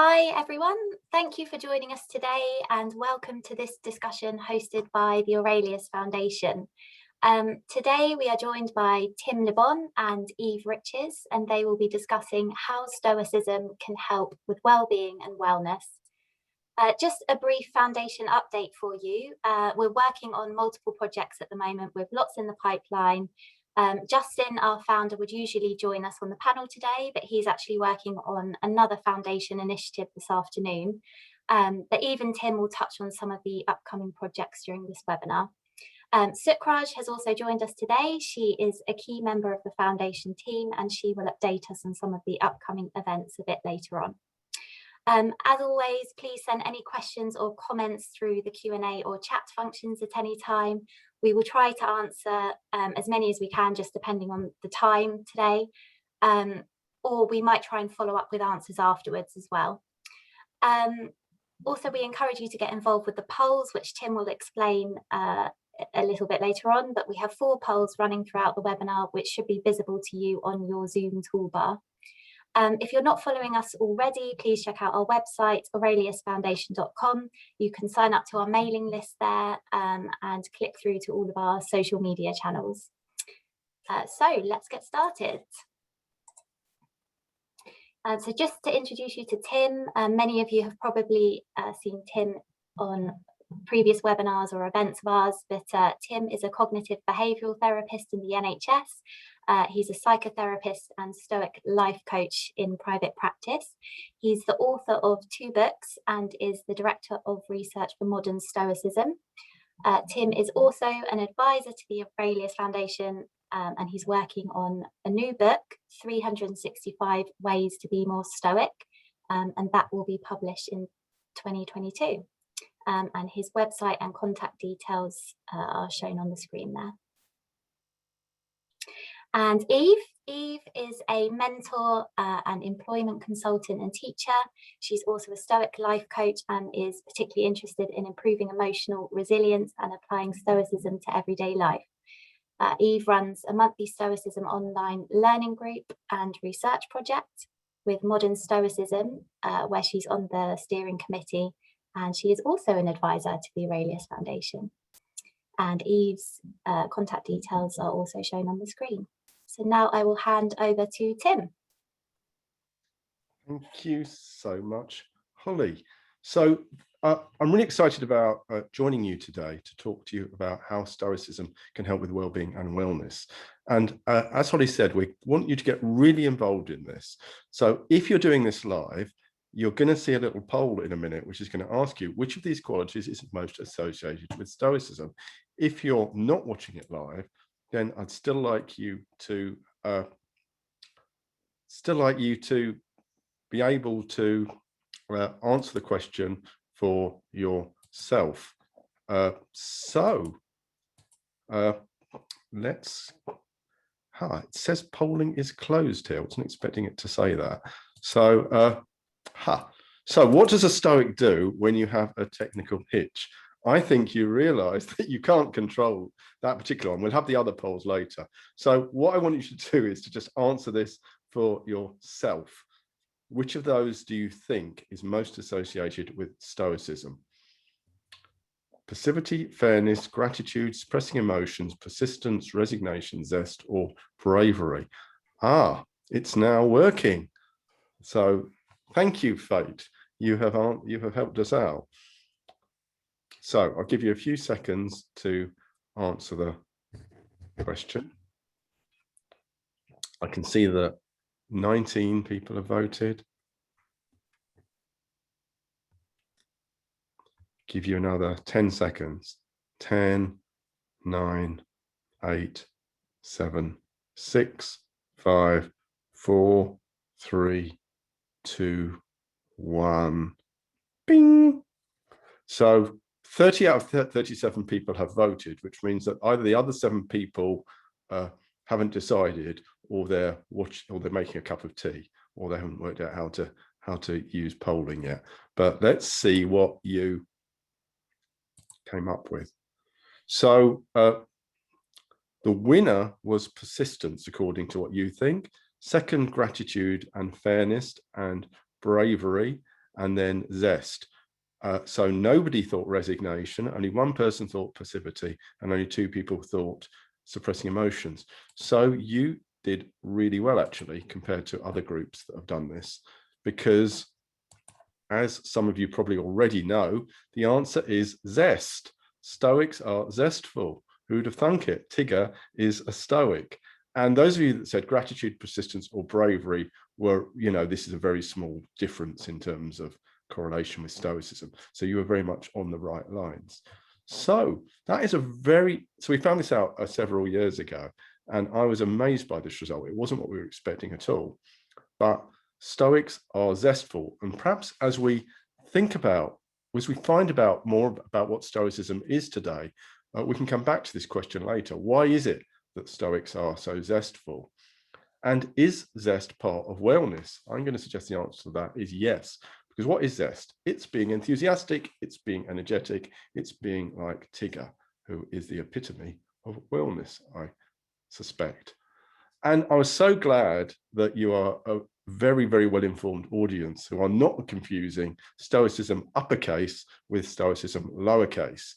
Hi everyone, thank you for joining us today and welcome to this discussion hosted by the Aurelius Foundation. Today we are joined by Tim Lebon and Eve Riches, and they will be discussing how Stoicism can help with well-being and wellness. Just a brief foundation update for you. We're working on multiple projects at the moment with lots in the pipeline. Justin, our founder, would usually join us on the panel today, but he's actually working on another foundation initiative this afternoon. But Eve and Tim will touch on some of the upcoming projects during this webinar. Sukraj has also joined us today. She is a key member of the foundation team and she will update us on some of the upcoming events a bit later on. As always, please send any questions or comments through the Q&A or chat functions at any time. We will try to answer as many as we can, just depending on the time today, or we might try and follow up with answers afterwards as well. Also, we encourage you to get involved with the polls, which Tim will explain a little bit later on, but we have 4 polls running throughout the webinar, which should be visible to you on your Zoom toolbar. If you're not following us already, please check out our website, aureliusfoundation.com. You can sign up to our mailing list there and click through to all of our social media channels. So let's get started. So just to introduce you to Tim, many of you have probably seen Tim on previous webinars or events of ours, but Tim is a cognitive behavioural therapist in the NHS. He's a psychotherapist and Stoic life coach in private practice. He's the author of 2 books and is the director of research for modern Stoicism. Tim is also an advisor to the Aurelius Foundation and he's working on a new book, 365 Ways to Be More Stoic, and that will be published in 2022. And his website and contact details are shown on the screen there. And Eve is a mentor and employment consultant and teacher. She's also a Stoic life coach and is particularly interested in improving emotional resilience and applying Stoicism to everyday life. Eve runs a monthly Stoicism online learning group and research project with Modern Stoicism, where she's on the steering committee, and she is also an advisor to the Aurelius Foundation. And Eve's contact details are also shown on the screen. So now I will hand over to Tim. Thank you so much, Holly. So I'm really excited about joining you today to talk to you about how Stoicism can help with well-being and wellness. And as Holly said, we want you to get really involved in this. So if you're doing this live, you're going to see a little poll in a minute, which is going to ask you which of these qualities is most associated with Stoicism. If you're not watching it live, then I'd still like you to be able to answer the question for yourself. It says polling is closed here. I wasn't expecting it to say that. So, So what does a Stoic do when you have a technical hitch? I think you realize that you can't control that particular one. We'll have the other polls later. So what I want you to do is to just answer this for yourself. Which of those do you think is most associated with Stoicism? Passivity, fairness, gratitude, suppressing emotions, persistence, resignation, zest, or bravery? It's now working. So thank you, Fate. You have helped us out. So I'll give you a few seconds to answer the question. I can see that 19 people have voted. Give you another 10 seconds. 10, 9, 8, 7, 6, 5, 4, 3, 2, 1. Bing. So 30 out of 37 people have voted, which means that either the other 7 people haven't decided, or they're making a cup of tea, or they haven't worked out how to use polling yet. But let's see what you came up with. So the winner was persistence, according to what you think. Second, gratitude and fairness and bravery, and then zest. So nobody thought resignation, only one person thought passivity, and only two people thought suppressing emotions. So you did really well, actually, compared to other groups that have done this, because as some of you probably already know, the answer is zest. Stoics are zestful. Who'd have thunk it? Tigger is a Stoic. And those of you that said gratitude, persistence, or bravery were, this is a very small difference in terms of correlation with Stoicism. So you were very much on the right lines. So that is so we found this out several years ago, and I was amazed by this result. It wasn't what we were expecting at all. But Stoics are zestful, and perhaps as we find out more about what Stoicism is today, we can come back to this question later. Why is it that Stoics are so zestful? And is zest part of wellness? I'm going to suggest the answer to that is yes, because what is zest? It's being enthusiastic, it's being energetic, it's being like Tigger, who is the epitome of wellness, I suspect. And I was so glad that you are a very, very well-informed audience who are not confusing Stoicism uppercase with Stoicism lowercase,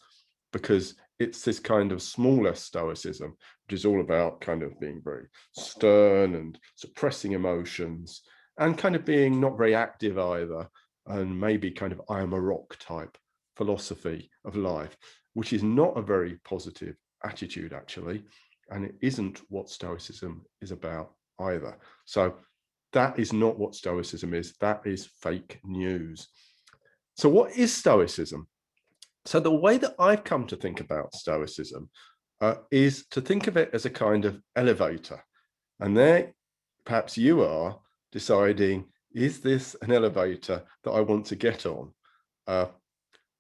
because it's this kind of smaller Stoicism, which is all about kind of being very stern and suppressing emotions and kind of being not very active either, and maybe kind of I am a rock type philosophy of life, which is not a very positive attitude, actually. And it isn't what Stoicism is about either. So that is not what Stoicism is. That is fake news. So what is Stoicism? So the way that I've come to think about Stoicism is to think of it as a kind of elevator. And there, perhaps you are deciding, is this an elevator that I want to get on?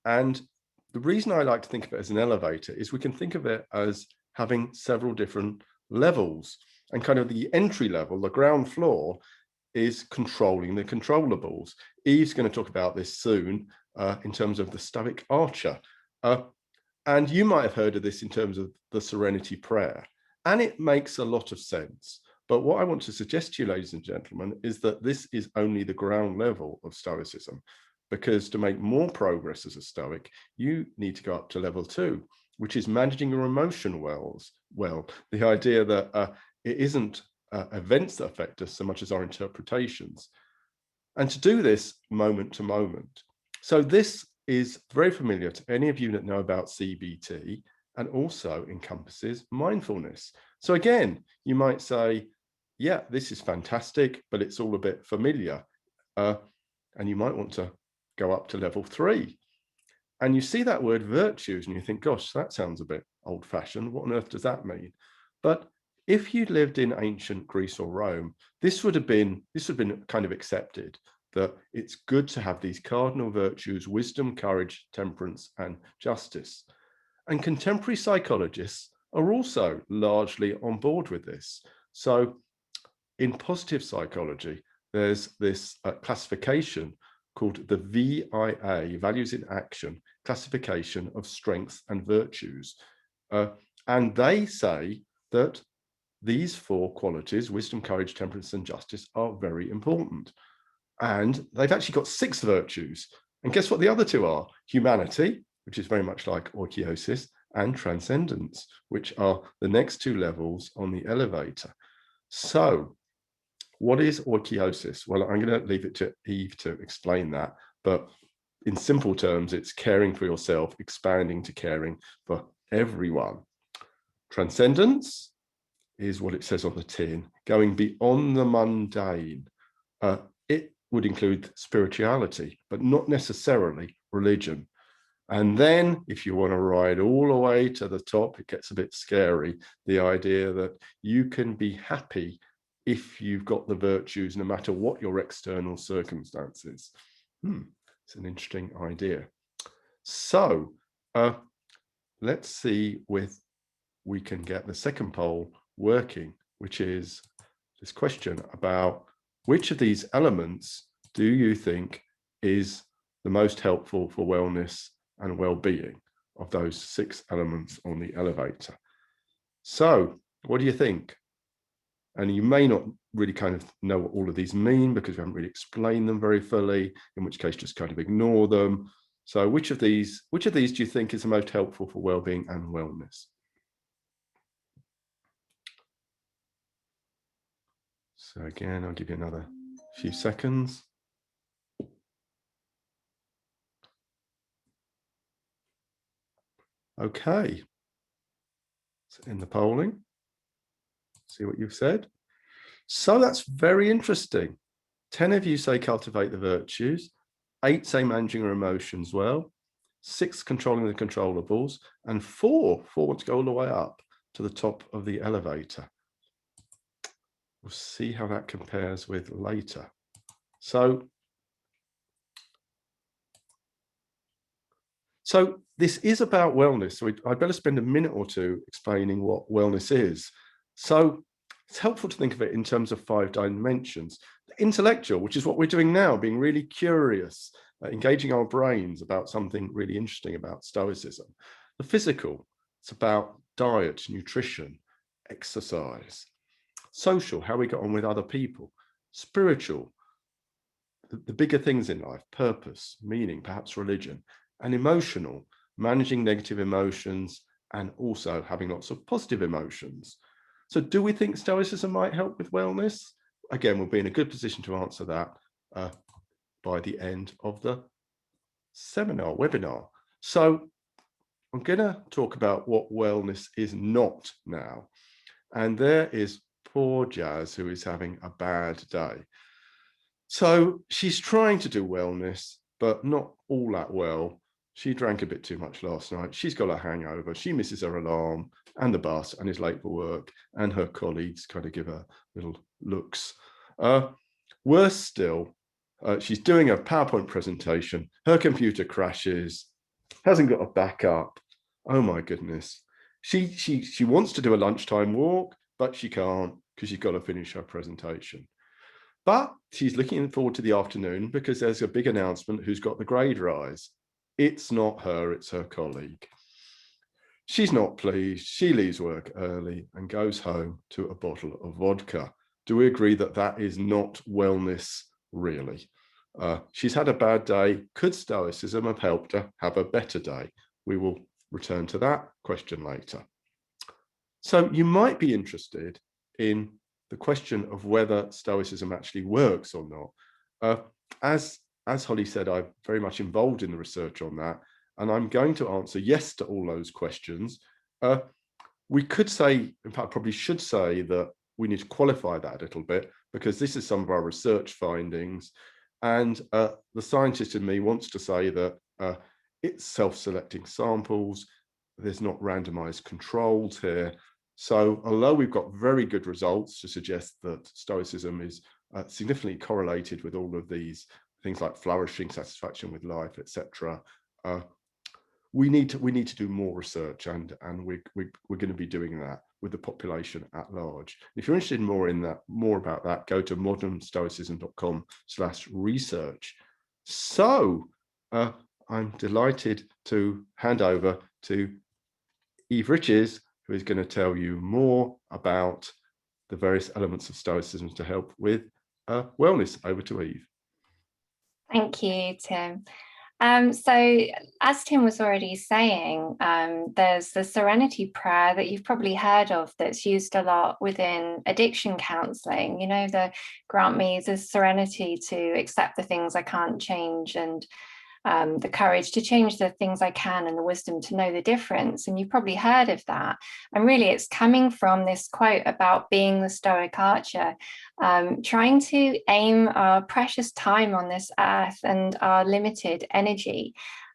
And the reason I like to think of it as an elevator is we can think of it as having several different levels, and kind of the entry level, the ground floor, is controlling the controllables. Eve's going to talk about this soon in terms of the Stoic Archer. And you might have heard of this in terms of the Serenity Prayer. And it makes a lot of sense. But what I want to suggest to you, ladies and gentlemen, is that this is only the ground level of Stoicism, because to make more progress as a Stoic, you need to go up to level 2, which is managing your emotion well. The idea that it isn't events that affect us so much as our interpretations. And to do this moment to moment. So this is very familiar to any of you that know about CBT, and also encompasses mindfulness. So again, you might say, yeah, this is fantastic, but it's all a bit familiar. And you might want to go up to level 3. And you see that word virtues and you think, gosh, that sounds a bit old-fashioned. What on earth does that mean? But if you'd lived in ancient Greece or Rome, this would have been kind of accepted, that it's good to have these cardinal virtues: wisdom, courage, temperance, and justice. And contemporary psychologists are also largely on board with this. So in positive psychology, there's this classification called the VIA, Values in Action, classification of strengths and virtues. And they say that these 4 qualities, wisdom, courage, temperance, and justice, are very important. And they've actually got 6 virtues. And guess what the other 2 are? Humanity, which is very much like oikeiosis, and transcendence, which are the next 2 levels on the elevator. So what is oikeiosis? Well, I'm going to leave it to Eve to explain that. But in simple terms, it's caring for yourself, expanding to caring for everyone. Transcendence is what it says on the tin, going beyond the mundane. It would include spirituality, but not necessarily religion. And then if you want to ride all the way to the top, it gets a bit scary. The idea that you can be happy if you've got the virtues, no matter what your external circumstances. It's an interesting idea. So let's see if we can get the second poll working, which is this question about which of these elements do you think is the most helpful for wellness and well-being of those 6 elements on the elevator. So what do you think? And you may not really kind of know what all of these mean because we haven't really explained them very fully, in which case just kind of ignore them. So which of these do you think is the most helpful for well-being and wellness? So again, I'll give you another few seconds. Okay, so in the polling, see what you've said. So that's very interesting. 10 of you say cultivate the virtues, 8 say managing your emotions well, 6 controlling the controllables, and 4 want to go all the way up to the top of the elevator. We'll see how that compares with later. So this is about wellness. So I'd better spend a minute or two explaining what wellness is. So it's helpful to think of it in terms of 5 dimensions. The intellectual, which is what we're doing now, being really curious, engaging our brains about something really interesting about Stoicism. The physical, it's about diet, nutrition, exercise. Social, how we get on with other people. Spiritual, the bigger things in life, purpose, meaning, perhaps religion. And emotional, managing negative emotions and also having lots of positive emotions. So do we think Stoicism might help with wellness? Again, we'll be in a good position to answer that by the end of the webinar. So I'm going to talk about what wellness is not now. And there is poor Jazz, who is having a bad day. So she's trying to do wellness, but not all that well. She drank a bit too much last night. She's got a hangover. She misses her alarm and the bus and is late for work. And her colleagues kind of give her little looks. Worse still, she's doing a PowerPoint presentation. Her computer crashes, hasn't got a backup. Oh my goodness. She wants to do a lunchtime walk, but she can't because she's got to finish her presentation. But she's looking forward to the afternoon because there's a big announcement who's got the grade rise. It's not her, it's her colleague. She's not pleased. She leaves work early and goes home to a bottle of vodka. Do we agree that that is not wellness, really? She's had a bad day. Could Stoicism have helped her have a better day? We will return to that question later. So you might be interested in the question of whether Stoicism actually works or not. As Holly said, I'm very much involved in the research on that, and I'm going to answer yes to all those questions. We could say, in fact, probably should say that we need to qualify that a little bit because this is some of our research findings, and the scientist in me wants to say that it's self-selecting samples, there's not randomized controls here. So although we've got very good results to suggest that Stoicism is significantly correlated with all of these things like flourishing, satisfaction with life, etc., we need to do more research, and we're going to be doing that with the population at large. If you're interested in more about that, go to modernstoicism.com/research. So I'm delighted to hand over to Eve Riches, who is going to tell you more about the various elements of Stoicism to help with wellness. Over to Eve. Thank you, Tim. So as Tim was already saying, there's the serenity prayer that you've probably heard of that's used a lot within addiction counselling. You know, the grant me the serenity to accept the things I can't change, and the courage to change the things I can, and the wisdom to know the difference. And you've probably heard of that. And really it's coming from this quote about being the Stoic Archer, trying to aim our precious time on this earth and our limited energy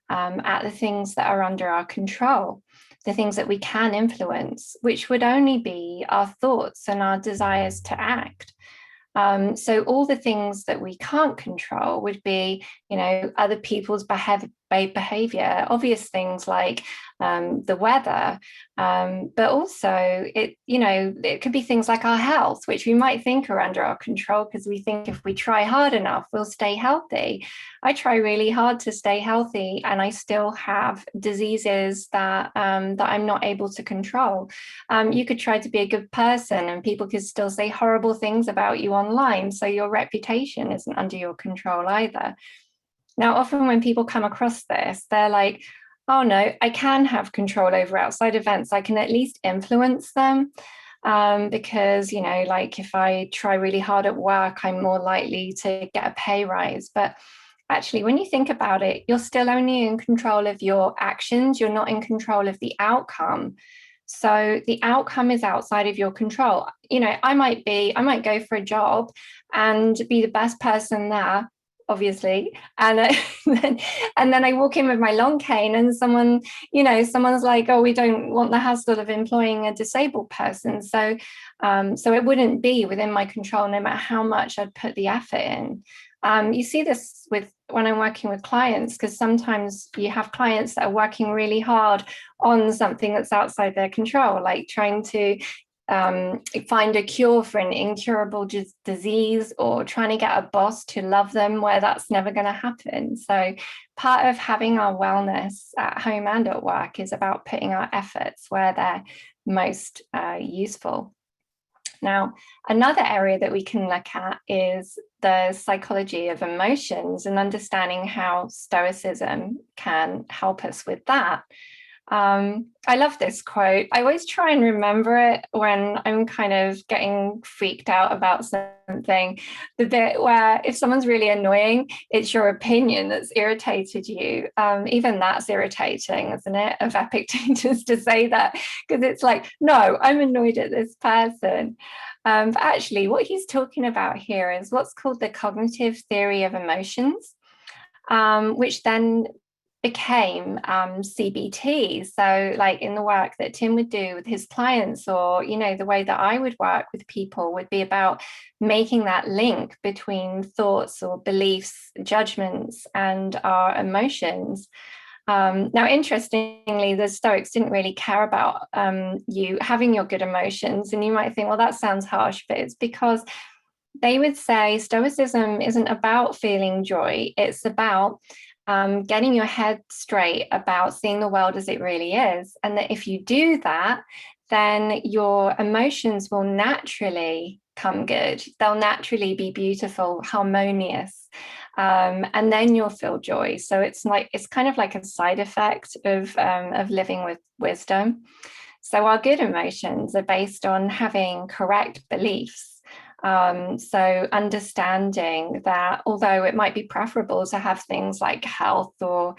at the things that are under our control, the things that we can influence, which would only be our thoughts and our desires to act. So all the things that we can't control would be, you know, other people's behavior, obvious things like the weather, but also it could be things like our health, which we might think are under our control because we think if we try hard enough, we'll stay healthy. I try really hard to stay healthy, and I still have diseases that I'm not able to control. You could try to be a good person, and people could still say horrible things about you online, so your reputation isn't under your control either. Now, often when people come across this, they're like, oh no, I can have control over outside events. I can at least influence them because, like if I try really hard at work, I'm more likely to get a pay rise. But actually, when you think about it, you're still only in control of your actions. You're not in control of the outcome. So the outcome is outside of your control. I might go for a job and be the best person there, obviously, and then I walk in with my long cane, and someone's like, oh, we don't want the hassle of employing a disabled person, so it wouldn't be within my control no matter how much I'd put the effort in. You see this when I'm working with clients, because sometimes you have clients that are working really hard on something that's outside their control, like trying to find a cure for an incurable disease, or trying to get a boss to love them where that's never going to happen. So part of having our wellness at home and at work is about putting our efforts where they're most useful. Now, another area that we can look at is the psychology of emotions and understanding how Stoicism can help us with that. I love this quote. I always try and remember it when I'm kind of getting freaked out about something. The bit where if someone's really annoying, it's your opinion that's irritated you. Even that's irritating, isn't it, of Epictetus to say that, because it's like, no, I'm annoyed at this person. But actually, what he's talking about here is what's called the cognitive theory of emotions, which then became CBT. So like in the work that Tim would do with his clients, or the way that I would work with people would be about making that link between thoughts or beliefs, judgments, and our emotions. Now, interestingly, the Stoics didn't really care about you having your good emotions, and you might think, well, that sounds harsh, but it's because they would say Stoicism isn't about feeling joy, it's about getting your head straight about seeing the world as it really is. And that if you do that, then your emotions will naturally come good. They'll naturally be beautiful, harmonious. And then you'll feel joy. So it's kind of like a side effect of living with wisdom. So our good emotions are based on having correct beliefs. So understanding that although it might be preferable to have things like health or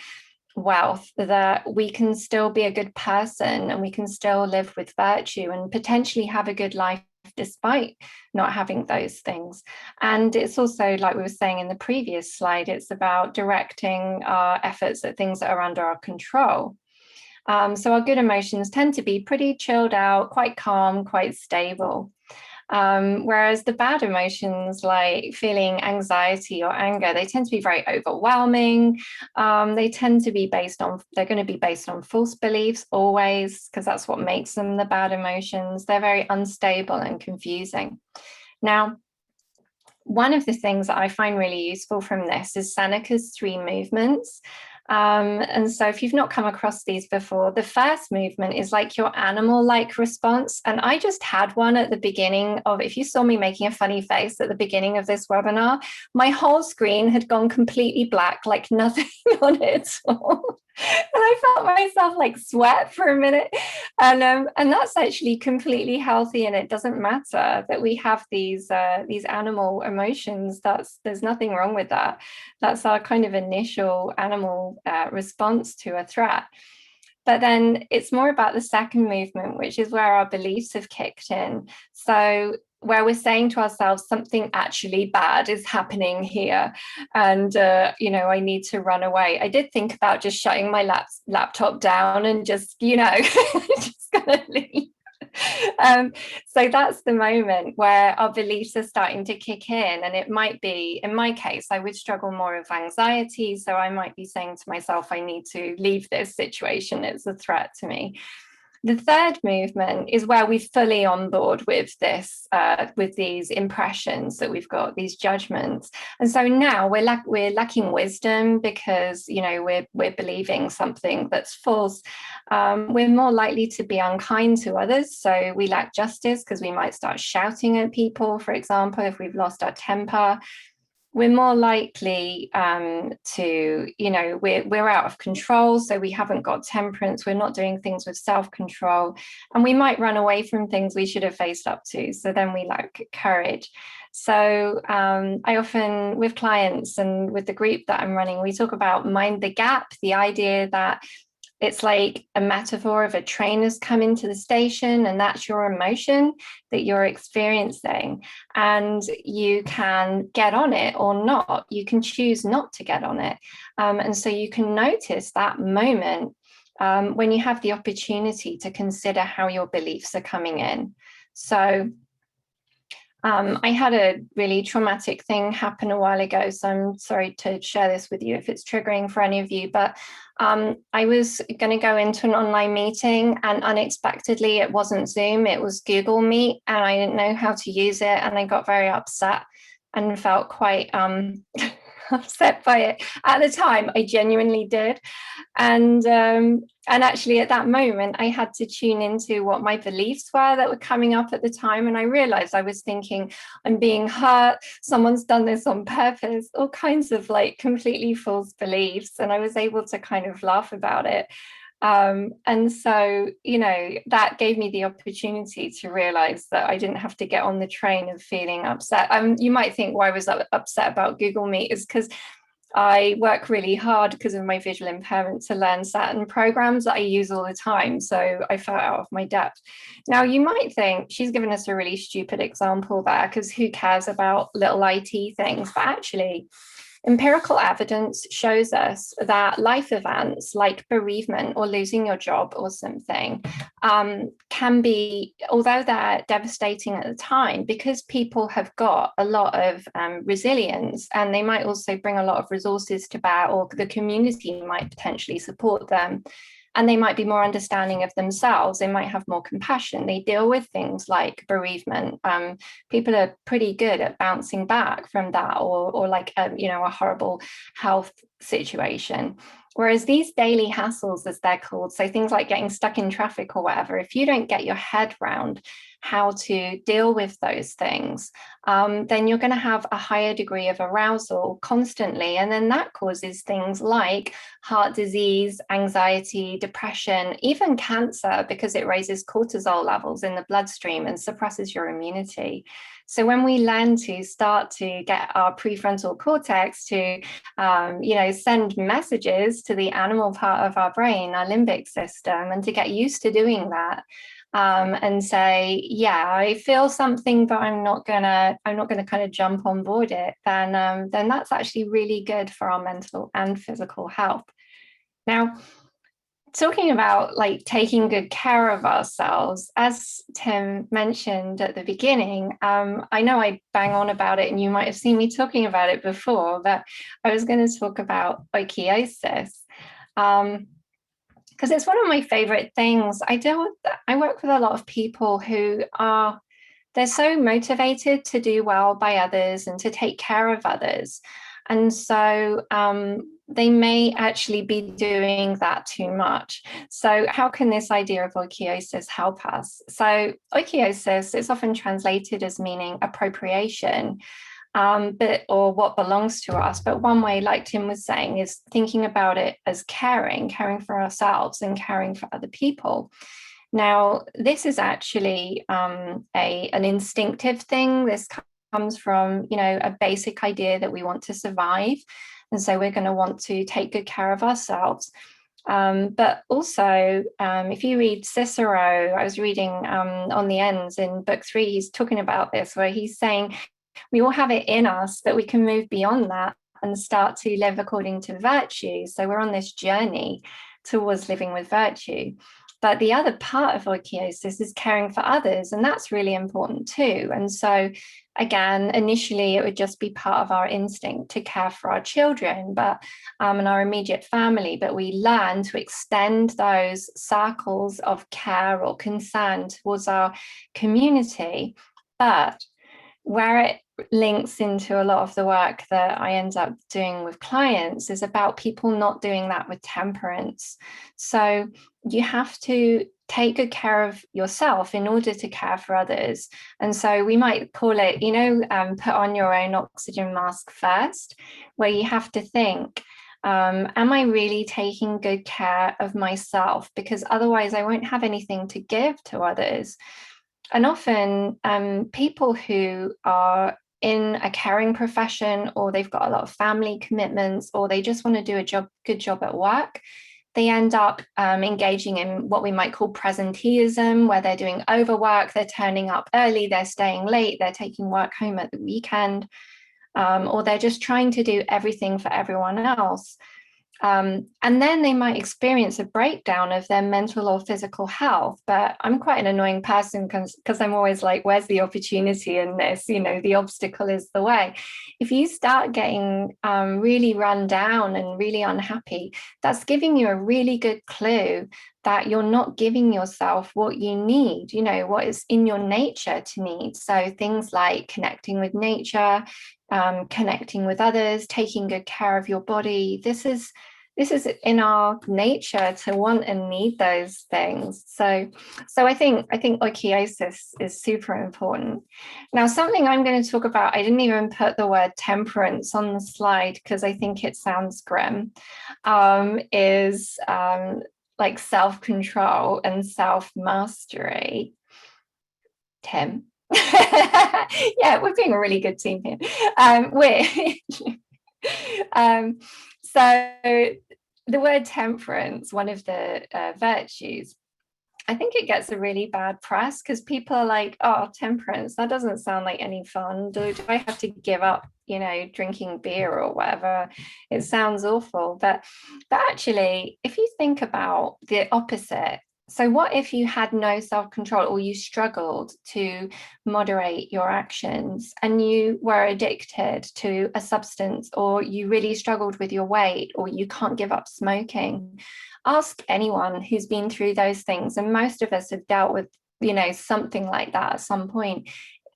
wealth, that we can still be a good person and we can still live with virtue and potentially have a good life despite not having those things. And it's also, like we were saying in the previous slide, it's about directing our efforts at things that are under our control. So our good emotions tend to be pretty chilled out, quite calm, quite stable. Whereas the bad emotions, like feeling anxiety or anger, they tend to be very overwhelming. They tend to be they're going to be based on false beliefs always, because that's what makes them the bad emotions. They're very unstable and confusing. Now, one of the things that I find really useful from this is Seneca's 3 movements. And so if you've not come across these before, the first movement is like your animal-like response. And I just had one at the beginning of, if you saw me making a funny face at the beginning of this webinar, my whole screen had gone completely black, like nothing on it at all. And I felt myself like sweat for a minute. And that's actually completely healthy. And it doesn't matter that we have these animal emotions. There's nothing wrong with that. That's our kind of initial animal response to a threat. But then it's more about the second movement, which is where our beliefs have kicked in. So where we're saying to ourselves, something actually bad is happening here. And, I need to run away. I did think about just shutting my laptop down and just, just gonna leave. So that's the moment where our beliefs are starting to kick in. And it might be, in my case, I would struggle more with anxiety. So I might be saying to myself, I need to leave this situation. It's a threat to me. The third movement is where we're fully on board with this, with these impressions that we've got, these judgments. And so now we're lacking wisdom because, you know, we're believing something that's false. We're more likely to be unkind to others. So we lack justice because we might start shouting at people, for example, if we've lost our temper. We're more likely to, you know, we're out of control, so we haven't got temperance, we're not doing things with self-control, and we might run away from things we should have faced up to, so then we lack courage. So I often, with clients and with the group that I'm running, we talk about mind the gap, the idea that it's like a metaphor of a train has come into the station, and that's your emotion that you're experiencing. And you can get on it or not. You can choose not to get on it. And so you can notice that moment when you have the opportunity to consider how your beliefs are coming in. So I had a really traumatic thing happen a while ago, so I'm sorry to share this with you if it's triggering for any of you, but I was going to go into an online meeting, and unexpectedly it wasn't Zoom, it was Google Meet, and I didn't know how to use it, and I got very upset and felt quite upset by it. At the time, I genuinely did. And actually at that moment, I had to tune into what my beliefs were that were coming up at the time. And I realized I was thinking, I'm being hurt, someone's done this on purpose, all kinds of like completely false beliefs. And I was able to kind of laugh about it. And so, you know, that gave me the opportunity to realize that I didn't have to get on the train of feeling upset. You might think why I was upset about Google Meet is because I work really hard because of my visual impairment to learn certain programs that I use all the time. So I felt out of my depth. Now, you might think she's given us a really stupid example there because who cares about little IT things? But actually, empirical evidence shows us that life events like bereavement or losing your job or something can be, although they're devastating at the time, because people have got a lot of resilience, and they might also bring a lot of resources to bear, or the community might potentially support them. And they might be more understanding of themselves. They might have more compassion. They deal with things like bereavement. People are pretty good at bouncing back from that, or like a horrible health situation. Whereas these daily hassles, as they're called, so things like getting stuck in traffic or whatever, if you don't get your head round how to deal with those things, then you're going to have a higher degree of arousal constantly. And then that causes things like heart disease, anxiety, depression, even cancer, because it raises cortisol levels in the bloodstream and suppresses your immunity. So when we learn to start to get our prefrontal cortex to, send messages to the animal part of our brain, our limbic system, and to get used to doing that, and say, yeah, I feel something, but I'm not gonna kind of jump on board it, then that's actually really good for our mental and physical health. Now, talking about like taking good care of ourselves, as Tim mentioned at the beginning, I know I bang on about it and you might have seen me talking about it before, but I was going to talk about oikeiosis, because it's one of my favorite things. I work with a lot of people who they're so motivated to do well by others and to take care of others. And so they may actually be doing that too much. So how can this idea of oikeiosis help us? So oikeiosis is often translated as meaning appropriation, or what belongs to us. But one way, like Tim was saying, is thinking about it as caring for ourselves and caring for other people. Now, this is actually an instinctive thing. This comes from, a basic idea that we want to survive. And so we're going to want to take good care of ourselves. But also, if you read Cicero, I was reading on the ends in book 3, he's talking about this, where he's saying we all have it in us that we can move beyond that and start to live according to virtue. So we're on this journey towards living with virtue. But the other part of oikeiosis is caring for others, and that's really important too. And so again, initially it would just be part of our instinct to care for our children, but and our immediate family, but we learn to extend those circles of care or concern towards our community. But where it links into a lot of the work that I end up doing with clients is about people not doing that with temperance. So you have to take good care of yourself in order to care for others. And so we might call it, put on your own oxygen mask first, where you have to think, am I really taking good care of myself? Because otherwise I won't have anything to give to others. And often people who are in a caring profession, or they've got a lot of family commitments, or they just want to do a good job at work, they end up engaging in what we might call presenteeism, where they're doing overwork, they're turning up early, they're staying late, they're taking work home at the weekend, or they're just trying to do everything for everyone else. And then they might experience a breakdown of their mental or physical health. But I'm quite an annoying person because I'm always like, where's the opportunity in this? The obstacle is the way. If you start getting really run down and really unhappy, that's giving you a really good clue that you're not giving yourself what you need, what is in your nature to need. So things like connecting with nature, connecting with others, taking good care of your body. This is in our nature to want and need those things. So I think oikeiosis is super important. Now, something I'm going to talk about, I didn't even put the word temperance on the slide because I think it sounds grim, is like self-control and self-mastery. Tim. Yeah, we're being a really good team here. So the word temperance, one of the virtues, I think it gets a really bad press because people are like, oh, temperance, that doesn't sound like any fun. Do I have to give up, drinking beer or whatever? It sounds awful. But actually, if you think about the opposite, so what if you had no self-control, or you struggled to moderate your actions and you were addicted to a substance, or you really struggled with your weight, or you can't give up smoking? Ask anyone who's been through those things, and most of us have dealt with, something like that at some point.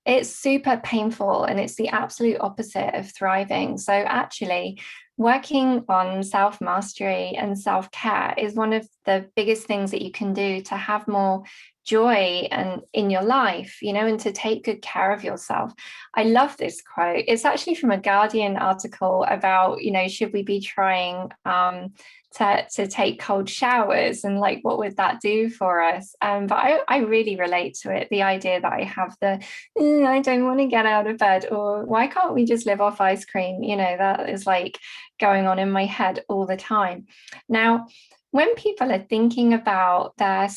It's super painful, and it's the absolute opposite of thriving. So actually, working on self-mastery and self-care is one of the biggest things that you can do to have more joy and in your life, and to take good care of yourself. I love this quote. It's actually from a Guardian article about, should we be trying to take cold showers, and like, what would that do for us? But I really relate to it. The idea that I have I don't want to get out of bed, or why can't we just live off ice cream? That is like going on in my head all the time. Now, when people are thinking about their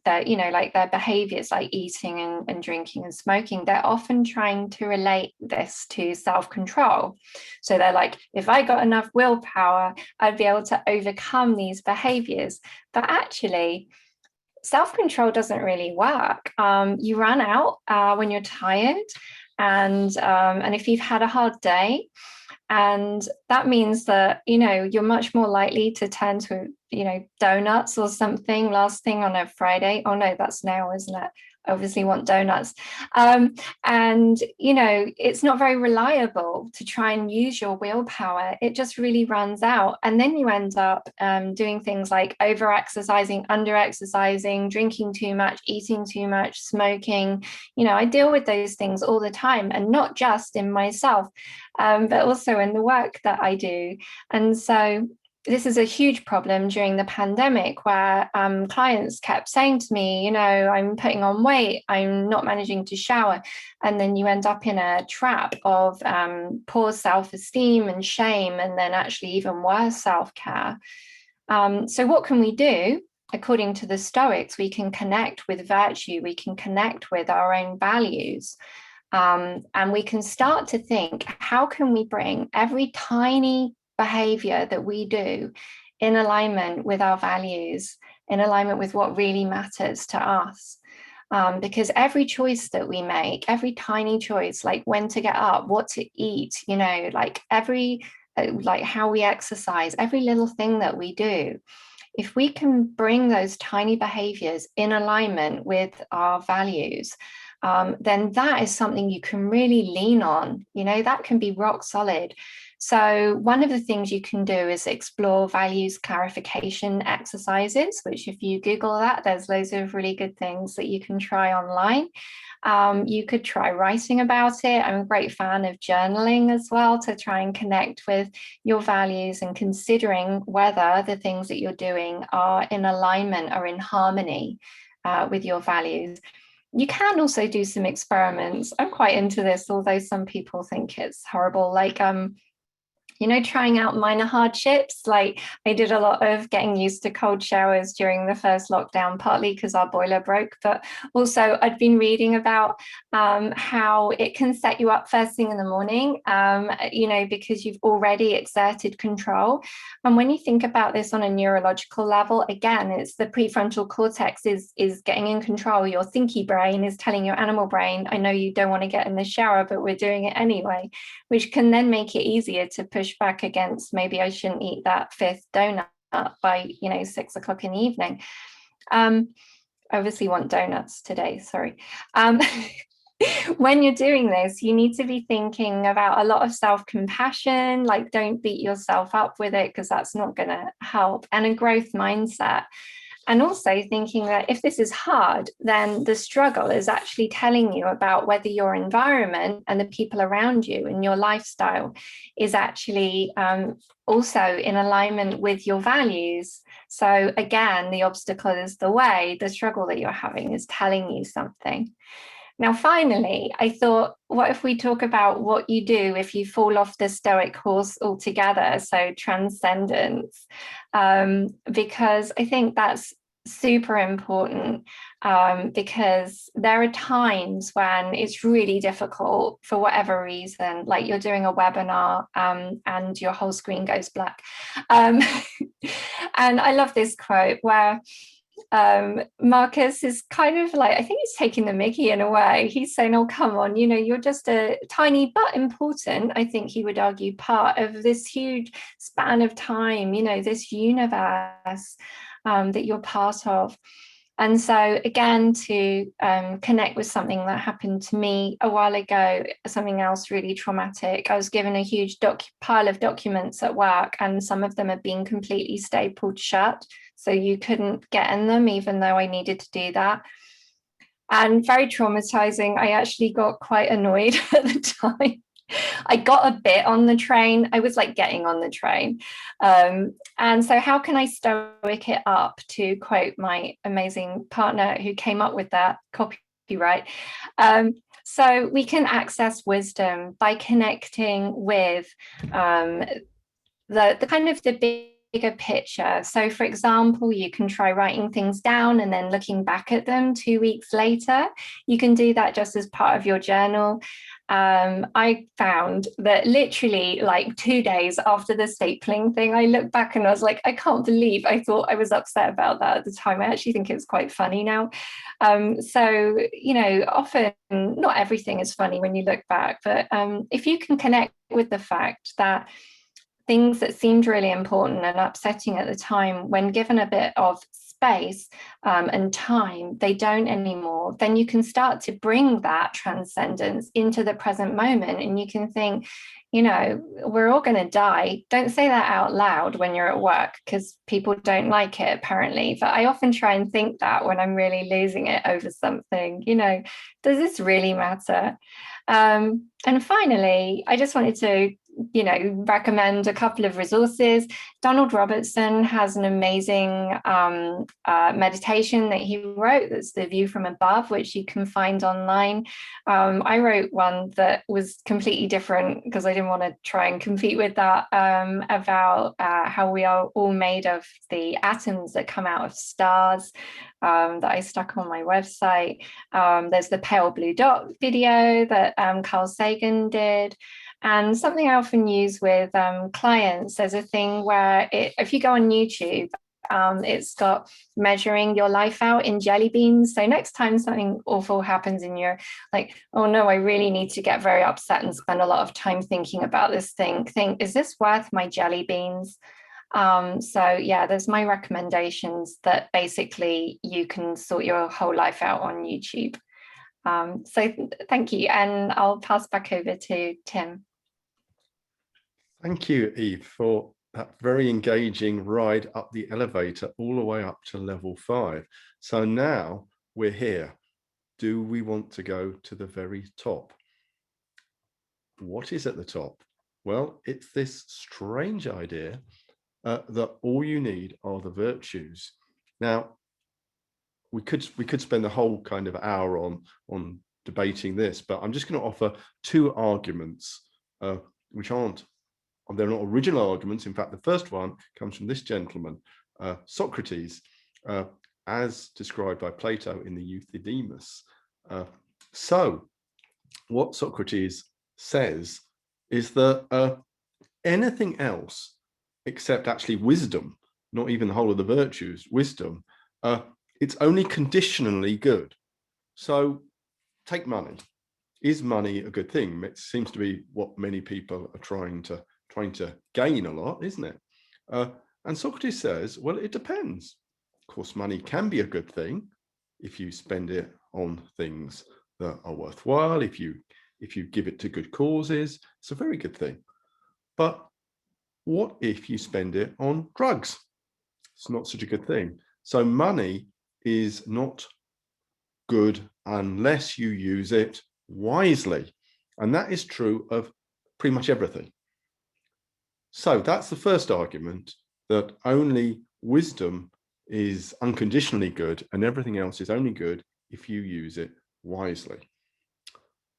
their behaviors, like eating and drinking and smoking, they're often trying to relate this to self-control. So they're like, if I got enough willpower, I'd be able to overcome these behaviors. But actually, self-control doesn't really work. You run out when you're tired, and if you've had a hard day. And that means that, you're much more likely to turn to, donuts or something last thing on a Friday. Oh, no, that's now, isn't it? I obviously want donuts. It's not very reliable to try and use your willpower. It just really runs out. And then you end up doing things like over-exercising, under-exercising, drinking too much, eating too much, smoking. I deal with those things all the time, and not just in myself, but also in the work that I do. And so this is a huge problem during the pandemic, where clients kept saying to me, I'm putting on weight, I'm not managing to shower. And then you end up in a trap of poor self-esteem and shame, and then actually even worse self-care. So what can we do? According to the Stoics, we can connect with virtue, we can connect with our own values. And we can start to think, how can we bring every tiny behavior that we do in alignment with our values? in alignment with what really matters to us. Because every choice that we make, every tiny choice, like when to get up, what to eat, you know, like like how we exercise, every little thing that we do, if we can bring those tiny behaviors in alignment with our values, then that is something you can really lean on. You know, that can be rock solid. So one of the things you can do is explore values clarification exercises, which if you Google that, there's loads of really good things that you can try online. You could try writing about it. I'm a great fan of journaling as well, to try and connect with your values and considering whether the things that you're doing are in alignment or in harmony with your values. You can also do some experiments. I'm quite into this, although some people think it's horrible, like you know, trying out minor hardships. Like I did a lot of getting used to cold showers during the first lockdown, partly because our boiler broke, but also I'd been reading about how it can set you up first thing in the morning, you know, because you've already exerted control. And when you think about this on a neurological level, again, it's the prefrontal cortex is getting in control. Your thinky brain is telling your animal brain, I know you don't want to get in the shower, but we're doing it anyway, which can then make it easier to push back against, maybe I shouldn't eat that fifth donut by, you know, 6 o'clock in the evening. I obviously want donuts today, sorry. When you're doing this, you need to be thinking about a lot of self-compassion, like don't beat yourself up with it, because that's not going to help, and a growth mindset. And also thinking that if this is hard, then the struggle is actually telling you about whether your environment and the people around you and your lifestyle is actually also in alignment with your values. So again, the obstacle is the way, the struggle that you're having is telling you something. Now, finally, I thought, what if we talk about what you do if you fall off the Stoic horse altogether? So transcendence, because I think that's super important, because there are times when it's really difficult for whatever reason, like you're doing a webinar and your whole screen goes black. And I love this quote where Marcus is kind of like, I think he's taking the mickey in a way. He's saying, oh, come on, you know, you're just a tiny but important, I think he would argue, part of this huge span of time, you know, this universe that you're part of. And so again, to connect with something that happened to me a while ago, something else really traumatic. I was given a huge pile of documents at work, and some of them had been completely stapled shut, so you couldn't get in them, even though I needed to do that. And very traumatizing. I actually got quite annoyed at the time. I got a bit on the train. I was like getting on the train. And so how can I stoic it up, to quote my amazing partner who came up with that copyright? So we can access wisdom by connecting with the kind of the bigger picture. So for example, you can try writing things down and then looking back at them 2 weeks later. You can do that just as part of your journal. I found that literally like 2 days after the stapling thing, I looked back and I was like, I can't believe I thought I was upset about that at the time. I actually think it's quite funny now. So, you know, often not everything is funny when you look back, but if you can connect with the fact that things that seemed really important and upsetting at the time, when given a bit of space and time, they don't anymore, then you can start to bring that transcendence into the present moment. And you can think, you know, we're all going to die. Don't say that out loud when you're at work, because people don't like it apparently. But I often try and think that when I'm really losing it over something, you know, does this really matter? And finally, I just wanted to, you know, recommend a couple of resources. Donald Robertson has an amazing meditation that he wrote, that's The View from Above, which you can find online. I wrote one that was completely different because I didn't want to try and compete with that, about how we are all made of the atoms that come out of stars, that I stuck on my website. There's the Pale Blue Dot video that Carl Sagan did. And something I often use with clients, there's a thing where if you go on YouTube It's got measuring your life out in jelly beans. So next time something awful happens and you're like, oh no, I really need to get very upset and spend a lot of time thinking about this thing, think, is this worth my jelly beans? So yeah, there's my recommendations that basically you can sort your whole life out on YouTube. So thank you, and I'll pass back over to Tim. Thank you, Eve, for that very engaging ride up the elevator all the way up to level 5. So now we're here. Do we want to go to the very top? What is at the top? Well, it's this strange idea that all you need are the virtues. Now, we could spend the whole kind of hour on debating this, but I'm just going to offer 2 arguments which they're not original arguments. In fact, the first one comes from this gentleman, Socrates, as described by Plato in the Euthydemus. So what Socrates says is that anything else except actually wisdom, not even the whole of the virtues, wisdom, it's only conditionally good. So take money. Is money a good thing? It seems to be what many people are trying to gain a lot, isn't it? And Socrates says, well, it depends. Of course, money can be a good thing if you spend it on things that are worthwhile, if you give it to good causes, it's a very good thing. But what if you spend it on drugs? It's not such a good thing. So money is not good unless you use it wisely. And that is true of pretty much everything. So that's the first argument, that only wisdom is unconditionally good and everything else is only good if you use it wisely.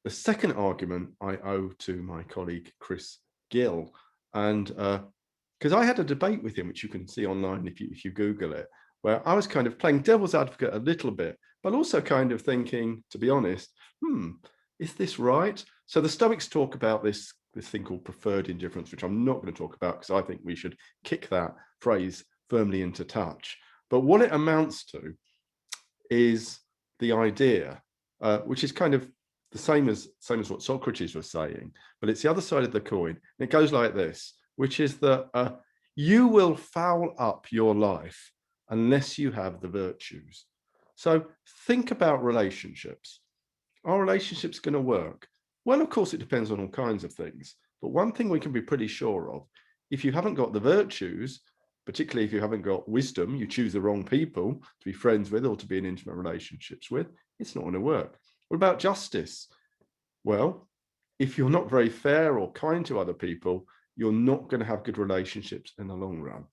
The second argument I owe to my colleague Chris Gill, and because I had a debate with him, which you can see online if you Google it, where I was kind of playing devil's advocate a little bit, but also kind of thinking, to be honest, is this right? So the Stoics talk about this thing called preferred indifference, which I'm not going to talk about because I think we should kick that phrase firmly into touch. But what it amounts to is the idea, which is kind of the same as what Socrates was saying, but it's the other side of the coin. And it goes like this, which is that you will foul up your life unless you have the virtues. So think about relationships. Are relationships going to work? Well, of course, it depends on all kinds of things. But one thing we can be pretty sure of, if you haven't got the virtues, particularly if you haven't got wisdom, you choose the wrong people to be friends with or to be in intimate relationships with, it's not going to work. What about justice? Well, if you're not very fair or kind to other people, you're not going to have good relationships in the long run.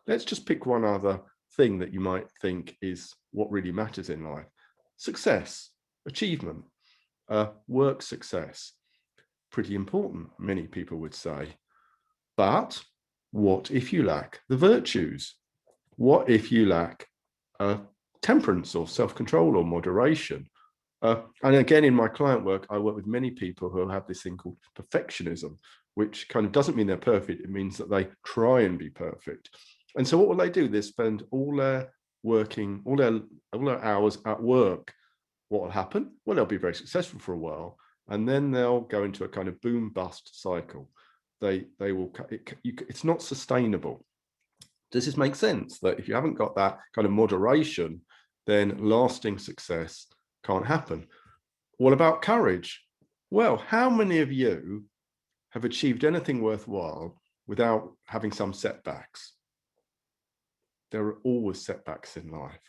Let's just pick one other thing that you might think is what really matters in life. Success, achievement, work success. Pretty important, many people would say. But what if you lack the virtues? What if you lack temperance or self-control or moderation? And again, in my client work, I work with many people who have this thing called perfectionism, which kind of doesn't mean they're perfect. It means that they try and be perfect. And so what will they do? They spend all their hours at work. What will happen? Well, they'll be very successful for a while, and then they'll go into a kind of boom bust cycle. It's not sustainable. Does this make sense? That if you haven't got that kind of moderation, then lasting success can't happen. What about courage? Well, how many of you have achieved anything worthwhile without having some setbacks? There are always setbacks in life.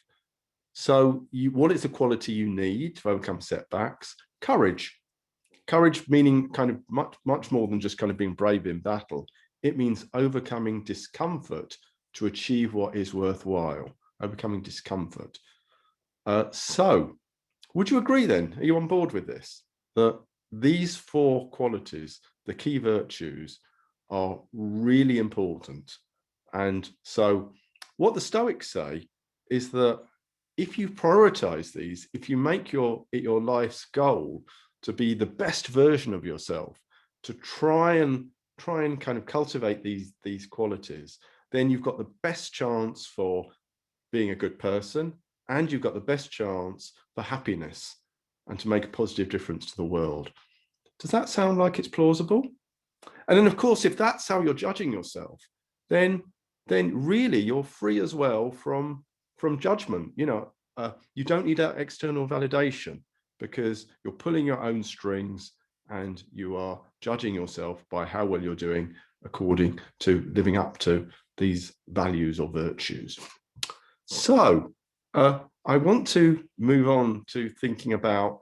So what is the quality you need to overcome setbacks? Courage. Courage meaning kind of much more than just kind of being brave in battle. It means overcoming discomfort to achieve what is worthwhile, overcoming discomfort. So would you agree then, are you on board with this, that these 4 qualities, the key virtues, are really important? And so what the Stoics say is that if you prioritize these, if you make your life's goal to be the best version of yourself, to try and kind of cultivate these qualities, then you've got the best chance for being a good person, and you've got the best chance for happiness and to make a positive difference to the world. Does that sound like it's plausible? And then, of course, if that's how you're judging yourself, then really you're free as well from judgment. You know, you don't need that external validation, because you're pulling your own strings and you are judging yourself by how well you're doing according to living up to these values or virtues. So I want to move on to thinking about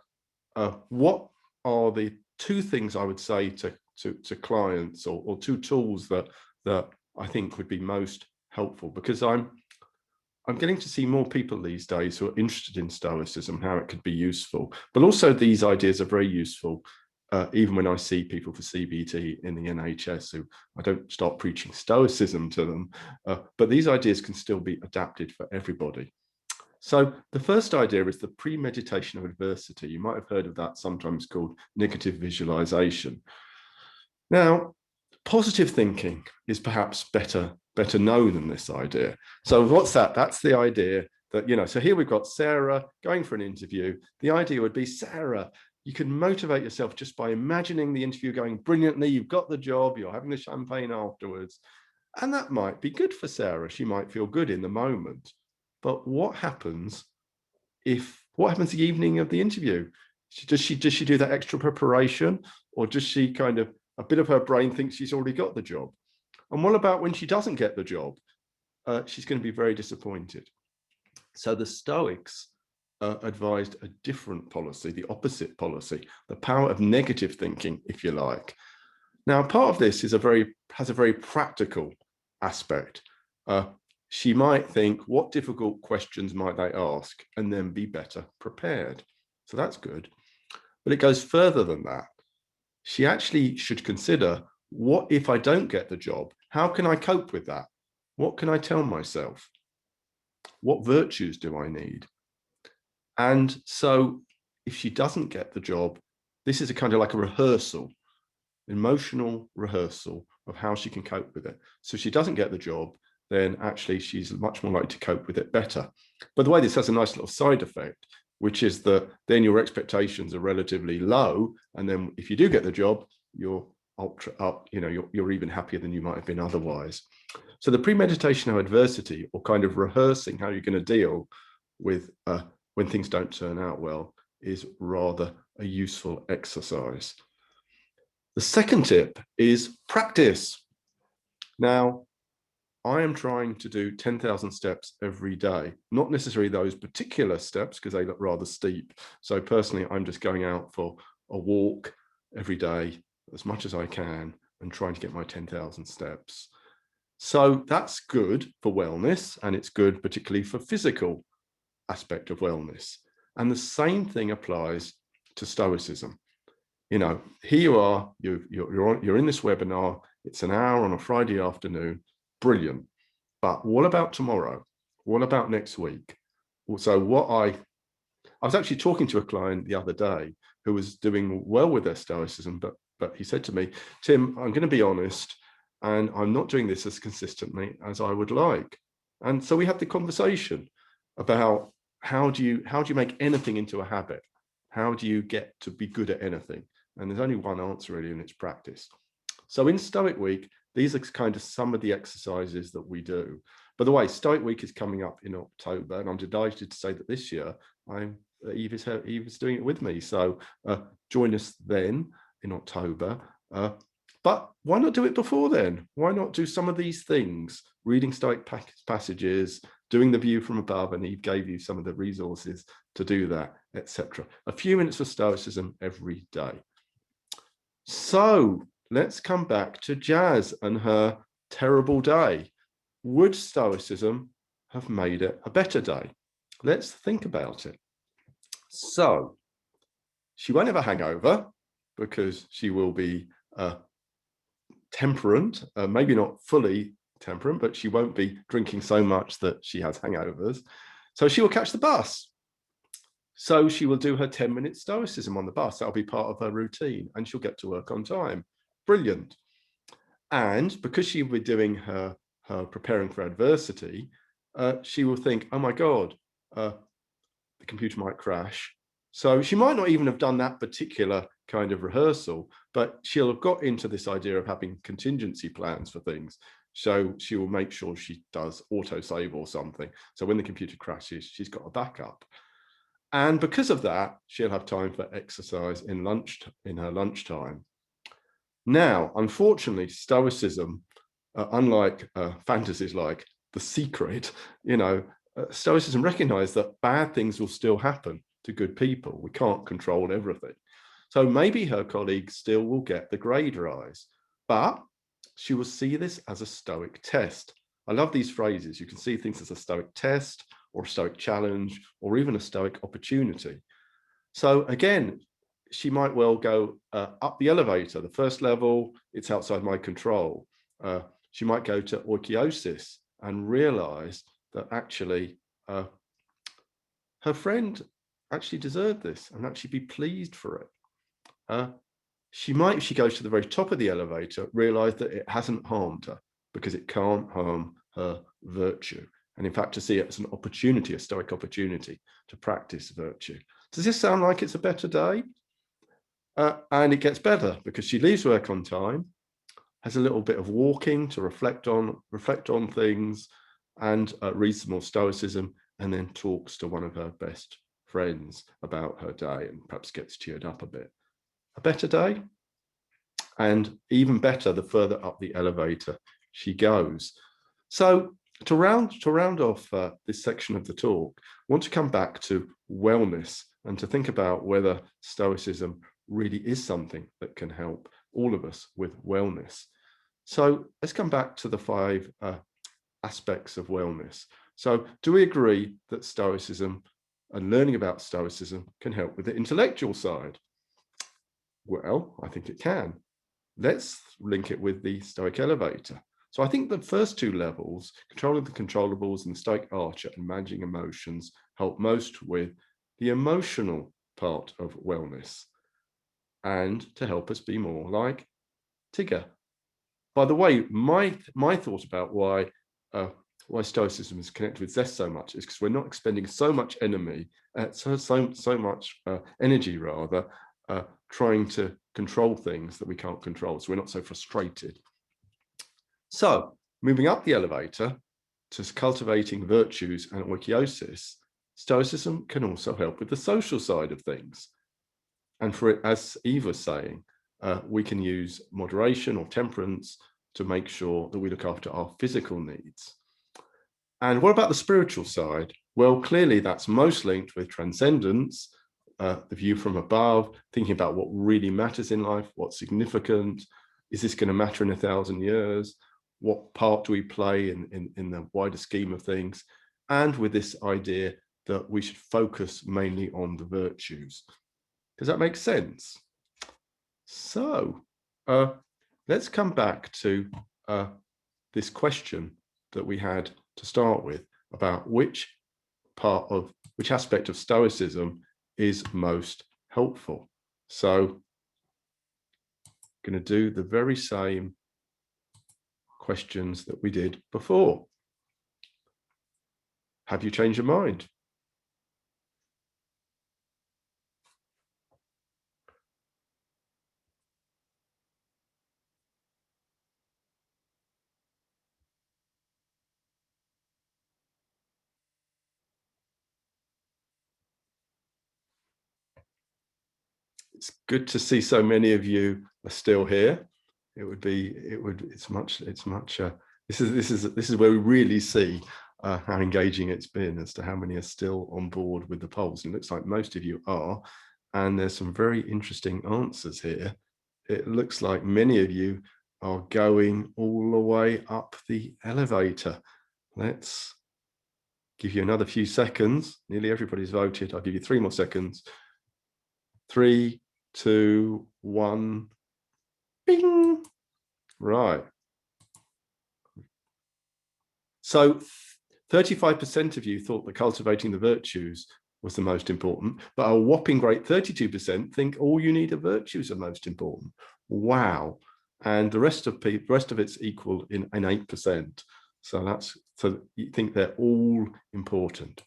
what are the two things I would say to clients, or two tools that I think would be most helpful, because I'm getting to see more people these days who are interested in Stoicism, how it could be useful. But also these ideas are very useful, even when I see people for CBT in the NHS who I don't start preaching Stoicism to them, but these ideas can still be adapted for everybody. So the first idea is the premeditation of adversity. You might have heard of that, sometimes called negative visualization. Now, positive thinking is perhaps better known than this idea. So what's that? That's the idea that, you know, so here we've got Sarah going for an interview. The idea would be, Sarah, you can motivate yourself just by imagining the interview going brilliantly. You've got the job, you're having the champagne afterwards. And that might be good for Sarah. She might feel good in the moment. But what happens the evening of the interview? Does she do that extra preparation, or does she kind of, a bit of her brain thinks she's already got the job? And what about when she doesn't get the job? She's going to be very disappointed. So the Stoics advised a different policy, the opposite policy, the power of negative thinking, if you like. Now, part of this has a very practical aspect. She might think, what difficult questions might they ask, and then be better prepared. So that's good. But it goes further than that. She actually should consider, what if I don't get the job? How can I cope with that? What can I tell myself? What virtues do I need? And so if she doesn't get the job, this is a kind of like a rehearsal, emotional rehearsal of how she can cope with it. So if she doesn't get the job, then actually she's much more likely to cope with it better. By the way, this has a nice little side effect, which is that then your expectations are relatively low, and then if you do get the job, you're you're even happier than you might have been otherwise. So the premeditation of adversity, or kind of rehearsing how you're going to deal with when things don't turn out well, is rather a useful exercise. The second tip is practice. Now, I am trying to do 10,000 steps every day, not necessarily those particular steps because they look rather steep. So personally, I'm just going out for a walk every day as much as I can and trying to get my 10,000 steps. So that's good for wellness, and it's good particularly for physical aspect of wellness. And the same thing applies to Stoicism. You know, here you are, you're in this webinar, it's an hour on a Friday afternoon, brilliant. But what about tomorrow? What about next week? So I was actually talking to a client the other day who was doing well with their Stoicism, but he said to me, Tim, I'm going to be honest, and I'm not doing this as consistently as I would like. And so we had the conversation about how do you make anything into a habit? How do you get to be good at anything? And there's only one answer really, and it's practice. So in Stoic Week, these are kind of some of the exercises that we do. By the way, Stoic Week is coming up in October, and I'm delighted to say that this year Eve is doing it with me. So join us then in October. But why not do it before then? Why not do some of these things? Reading Stoic passages, doing the view from above, and Eve gave you some of the resources to do that, etc. A few minutes for Stoicism every day. So let's come back to Jazz and her terrible day. Would Stoicism have made it a better day? Let's think about it. So she won't have a hangover because she will be temperate, maybe not fully temperate, but she won't be drinking so much that she has hangovers. So she will catch the bus. So she will do her 10-minute Stoicism on the bus. That'll be part of her routine, and she'll get to work on time. Brilliant. And because she will be doing her her preparing for adversity, she will think, oh my God, the computer might crash. So she might not even have done that particular kind of rehearsal, but she'll have got into this idea of having contingency plans for things. So she will make sure she does autosave or something. So when the computer crashes, she's got a backup. And because of that, she'll have time for exercise in her lunchtime. Now, unfortunately, Stoicism, unlike fantasies like The Secret, Stoicism recognizes that bad things will still happen to good people. We can't control everything. So maybe her colleagues still will get the grade rise, but she will see this as a Stoic test. I love these phrases. You can see things as a Stoic test or a Stoic challenge or even a Stoic opportunity. So again, she might well go up the elevator. The first level, it's outside my control. She might go to oikeiosis and realize that actually her friend actually deserved this and actually be pleased for it. She might, if she goes to the very top of the elevator, realize that it hasn't harmed her because it can't harm her virtue. And in fact, to see it as an opportunity, a Stoic opportunity to practice virtue. Does this sound like it's a better day? And it gets better because she leaves work on time, has a little bit of walking to reflect on things, and reads some more Stoicism, and then talks to one of her best friends about her day and perhaps gets cheered up a bit. A better day? And even better, the further up the elevator she goes. So to round off this section of the talk, I want to come back to wellness and to think about whether Stoicism really is something that can help all of us with wellness. So let's come back to the 5 aspects of wellness. So do we agree that Stoicism and learning about Stoicism can help with the intellectual side? Well, I think it can. Let's link it with the Stoic elevator. So I think the first 2 levels, controlling the controllables and the Stoic Archer and managing emotions, help most with the emotional part of wellness and to help us be more like Tigger. By the way, my thought about why Stoicism is connected with zest so much is because we're not expending so much energy rather, trying to control things that we can't control. So we're not so frustrated. So moving up the elevator to cultivating virtues and oikeiosis, Stoicism can also help with the social side of things. And for it, as Eve was saying, we can use moderation or temperance to make sure that we look after our physical needs. And what about the spiritual side? Well, clearly that's most linked with transcendence, the view from above, thinking about what really matters in life, what's significant, is this going to matter in 1,000 years? What part do we play in the wider scheme of things? And with this idea that we should focus mainly on the virtues. Does that make sense? So let's come back to this question that we had to start with about which aspect of Stoicism is most helpful. So I'm going to do the very same questions that we did before. Have you changed your mind? It's good to see so many of you are still here. This is where we really see how engaging it's been as to how many are still on board with the polls. And it looks like most of you are, and there's some very interesting answers here. It looks like many of you are going all the way up the elevator. Let's give you another few seconds. Nearly everybody's voted. I'll give you 3 more seconds. 3, 2, 1. Bing. Right. So 35% of you thought that cultivating the virtues was the most important, but a whopping great 32% think all you need are virtues are most important. Wow. And the rest of it's equal in 8%. So you think they're all important.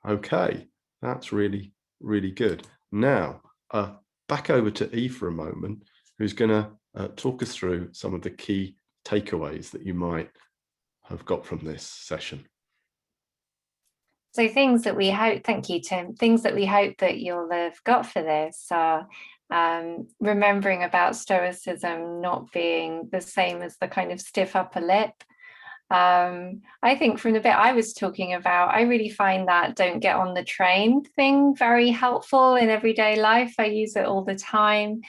Okay, that's really, really good. Now, back over to Eve for a moment, who's going to talk us through some of the key takeaways that you might have got from this session. So things that we hope, thank you, Tim, things that we hope that you'll have got for this are remembering about Stoicism not being the same as the kind of stiff upper lip. I think from the bit I was talking about, I really find that don't get on the train thing very helpful in everyday life. I use it all the time.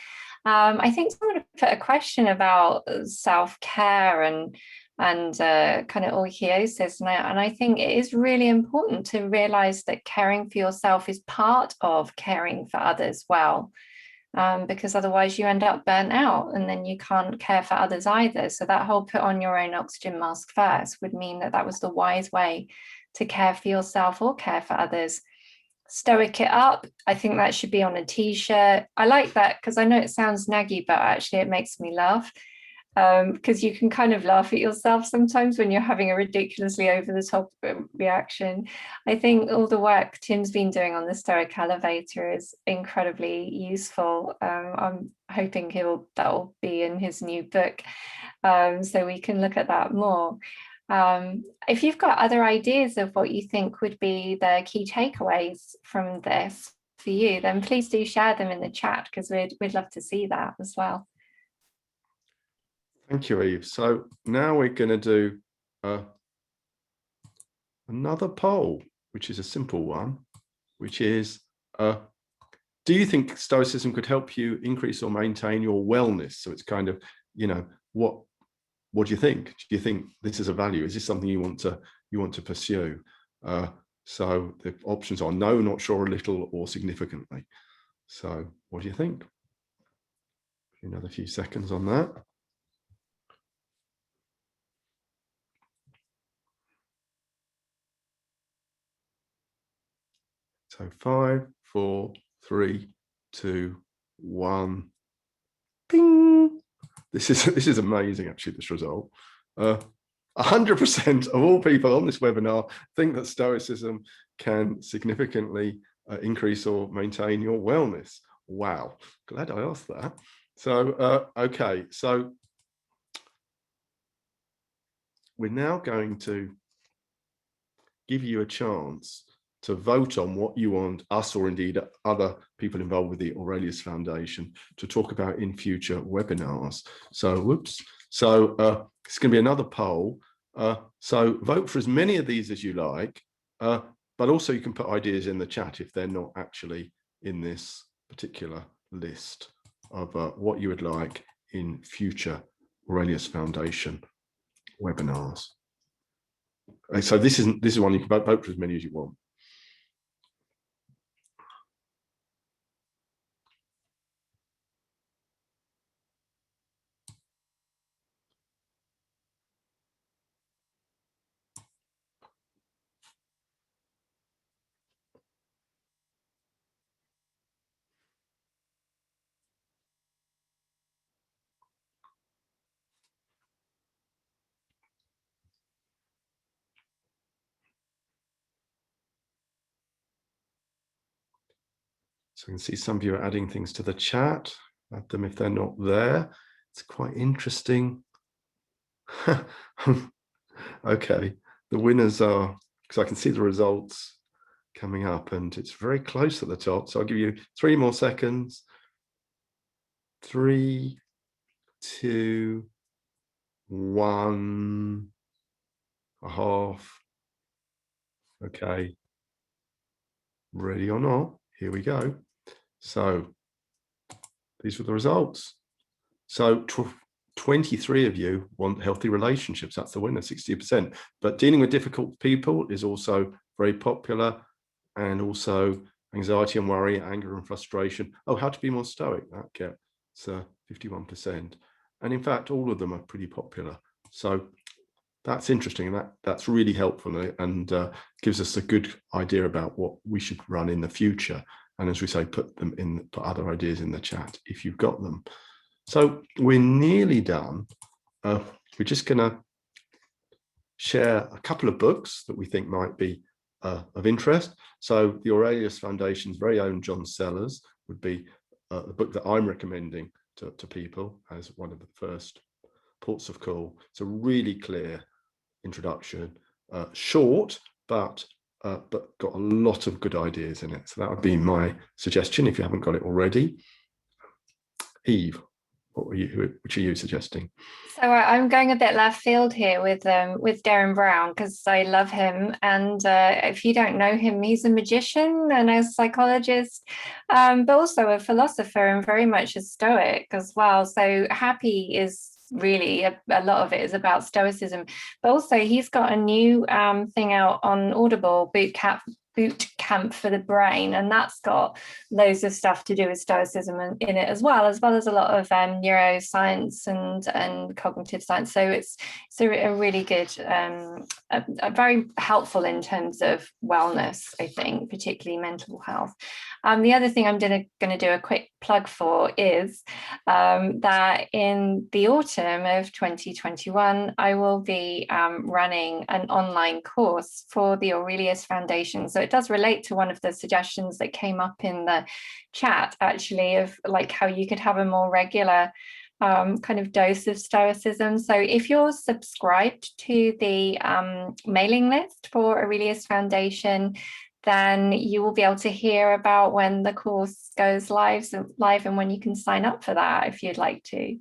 I think someone put a question about self-care and kind of oikeiosis, and I think it is really important to realize that caring for yourself is part of caring for others well, because otherwise you end up burnt out and then you can't care for others either. So that whole put on your own oxygen mask first would mean that was the wise way to care for yourself or care for others. Stoic it up, I think that should be on a t-shirt. I like that because I know it sounds naggy, but actually it makes me laugh. Because you can kind of laugh at yourself sometimes when you're having a ridiculously over-the-top reaction. I think all the work Tim's been doing on the Stoic elevator is incredibly useful. I'm hoping that'll be in his new book, so we can look at that more. If you've got other ideas of what you think would be the key takeaways from this for you, then please do share them in the chat, because we'd love to see that as well. Thank you, Eve. So now we're going to do another poll, which is a simple one, which is, do you think Stoicism could help you increase or maintain your wellness? So it's kind of, what do you think? Do you think this is a value? Is this something you want to pursue? So the options are no, not sure, a little, or significantly. So what do you think? Another few seconds on that. So 5, 4, 3, 2, 1. Ping. This is amazing, actually, this result. 100% of all people on this webinar think that Stoicism can significantly increase or maintain your wellness. Wow, glad I asked that. So, okay, so we're now going to give you a chance to vote on what you want us, or indeed other people involved with the Aurelius Foundation, to talk about in future webinars. So, whoops. So it's going to be another poll. So vote for as many of these as you like, but also you can put ideas in the chat if they're not actually in this particular list of what you would like in future Aurelius Foundation webinars. So this is one you can vote for as many as you want. So you can see some of you are adding things to the chat. Add them if they're not there. It's quite interesting. Okay, the winners are, because I can see the results coming up and it's very close at the top. So I'll give you 3 more seconds. 3, 2, 1, a half. Okay, ready or not, here we go. So these were the results. So 23 of you want healthy relationships. That's the winner, 60%. But dealing with difficult people is also very popular, and also anxiety and worry, anger and frustration. Oh, how to be more stoic, that gets 51%. And in fact, all of them are pretty popular. So that's interesting, and that's really helpful, and gives us a good idea about what we should run in the future. And as we say, put other ideas in the chat if you've got them. So we're nearly done. We're just gonna share a couple of books that we think might be of interest. So the Aurelius Foundation's very own John Sellers would be the book that I'm recommending to people as one of the first ports of call. It's a really clear introduction, short, but got a lot of good ideas in it. So that would be my suggestion if you haven't got it already. Eve, which are you suggesting? So I'm going a bit left field here with Darren Brown, because I love him, and if you don't know him, he's a magician and a psychologist, but also a philosopher and very much a Stoic as well. So Happy is really a lot of it is about Stoicism, but also he's got a new thing out on Audible, Boot Camp for the Brain, and that's got loads of stuff to do with Stoicism in it as well as a lot of neuroscience and cognitive science. So it's a really good, a very helpful in terms of wellness, I think, particularly mental health. The other thing I'm going to do a quick plug for is that in the autumn of 2021, I will be running an online course for the Aurelius Foundation. So it does relate to one of the suggestions that came up in the chat, actually, of like how you could have a more regular kind of dose of Stoicism. So if you're subscribed to the mailing list for Aurelius Foundation, then you will be able to hear about when the course goes live and when you can sign up for that if you'd like to.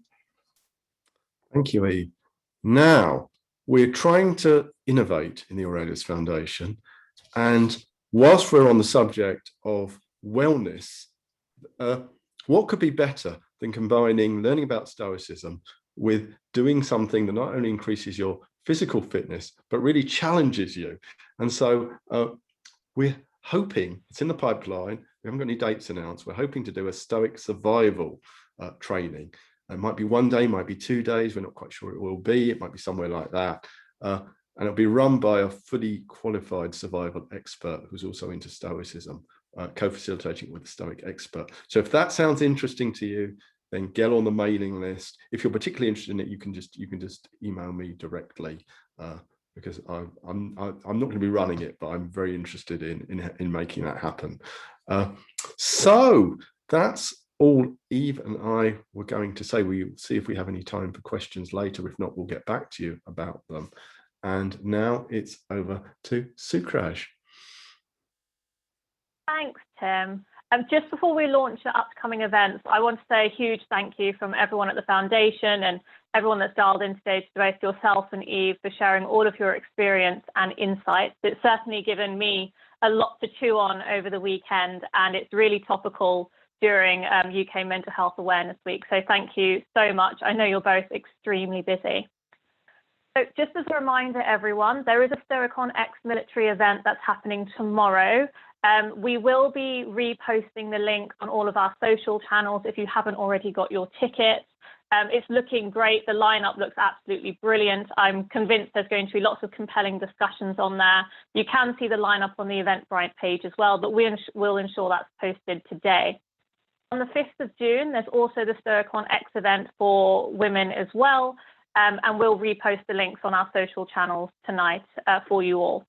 Thank you, Eve. Now, we're trying to innovate in the Aurelius Foundation, and whilst we're on the subject of wellness, what could be better than combining learning about Stoicism with doing something that not only increases your physical fitness, but really challenges you? And so we're hoping, it's in the pipeline, we haven't got any dates announced, we're hoping to do a Stoic survival training. It might be 1 day, might be 2 days, we're not quite sure it will be, it might be somewhere like that. And it'll be run by a fully qualified survival expert who's also into Stoicism, co-facilitating with a Stoic expert. So if that sounds interesting to you, then get on the mailing list. If you're particularly interested in it, you can just email me directly, because I'm not going to be running it, but I'm very interested in making that happen. So that's all Eve and I were going to say. We'll see if we have any time for questions later. If not, we'll get back to you about them. And now it's over to Sukraj. Thanks, Tim. Just before we launch the upcoming events, I want to say a huge thank you from everyone at the Foundation and everyone that's dialed in today, to both yourself and Eve, for sharing all of your experience and insights. It's certainly given me a lot to chew on over the weekend, and it's really topical during UK Mental Health Awareness Week. So thank you so much. I know you're both extremely busy. So just as a reminder, everyone, there is a Stoicon ex-military event that's happening tomorrow. We will be reposting the link on all of our social channels if you haven't already got your tickets. It's looking great. The lineup looks absolutely brilliant. I'm convinced there's going to be lots of compelling discussions on there. You can see the lineup on the Eventbrite page as well, but we'll ensure that's posted today. On the 5th of June, there's also the Stoicon X event for women as well. And we'll repost the links on our social channels tonight for you all.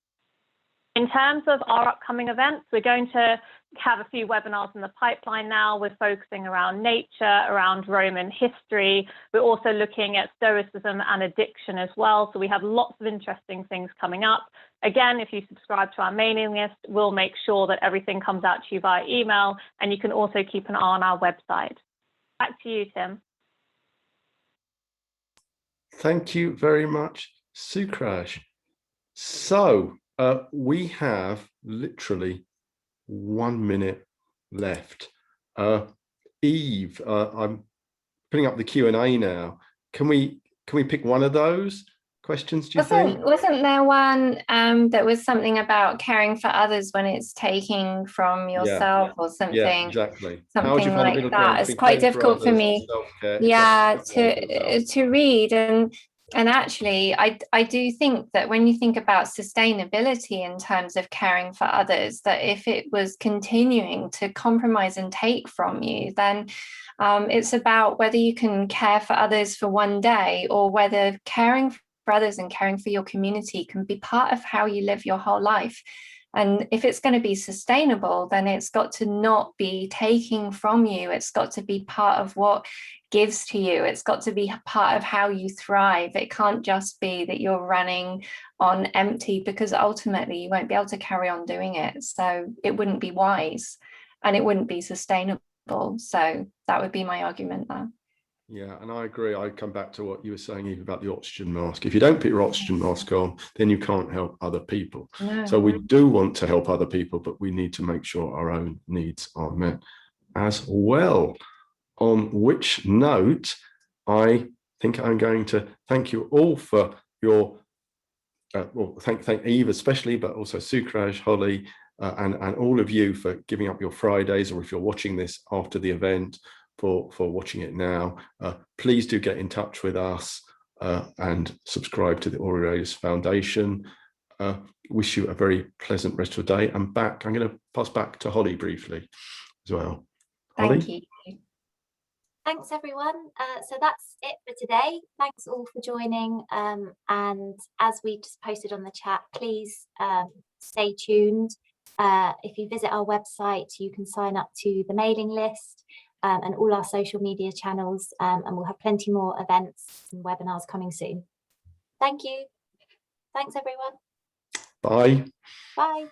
In terms of our upcoming events, we're going to have a few webinars in the pipeline now. We're focusing around nature, around Roman history. We're also looking at Stoicism and addiction as well. So we have lots of interesting things coming up. Again, if you subscribe to our mailing list, we'll make sure that everything comes out to you via email, and you can also keep an eye on our website. Back to you, Tim. Thank you very much, Sukraj. So we have literally 1 minute left. Eve, I'm putting up the Q&A now. Can we pick one of those questions, do you think? Wasn't there one that was something about caring for others when it's taking from yourself or something? Yeah, exactly. Something like that. It's quite difficult for me, to read. And actually, I do think that when you think about sustainability in terms of caring for others, that if it was continuing to compromise and take from you, then it's about whether you can care for others for 1 day, or whether caring brothers and caring for your community can be part of how you live your whole life. And if it's going to be sustainable, then it's got to not be taking from you. It's got to be part of what gives to you. It's got to be part of how you thrive. It can't just be that you're running on empty, because ultimately you won't be able to carry on doing it. So it wouldn't be wise and it wouldn't be sustainable. So that would be my argument there. Yeah, and I agree. I come back to what you were saying, Eve, about the oxygen mask. If you don't put your oxygen mask on, then you can't help other people. No. So we do want to help other people, but we need to make sure our own needs are met as well. On which note, I think I'm going to thank you all for your, well, thank Eve especially, but also Sukraj, Holly, and all of you for giving up your Fridays, or if you're watching this after the event, for watching it now. Please do get in touch with us and subscribe to the Aurelius Foundation. Wish you a very pleasant rest of the day. I'm going to pass back to Holly briefly as well. Holly? Thank you. Thanks, everyone. So that's it for today. Thanks all for joining. And as we just posted on the chat, please stay tuned. If you visit our website, you can sign up to the mailing list and all our social media channels, and we'll have plenty more events and webinars coming soon. Thank you. Thanks, everyone. Bye. Bye.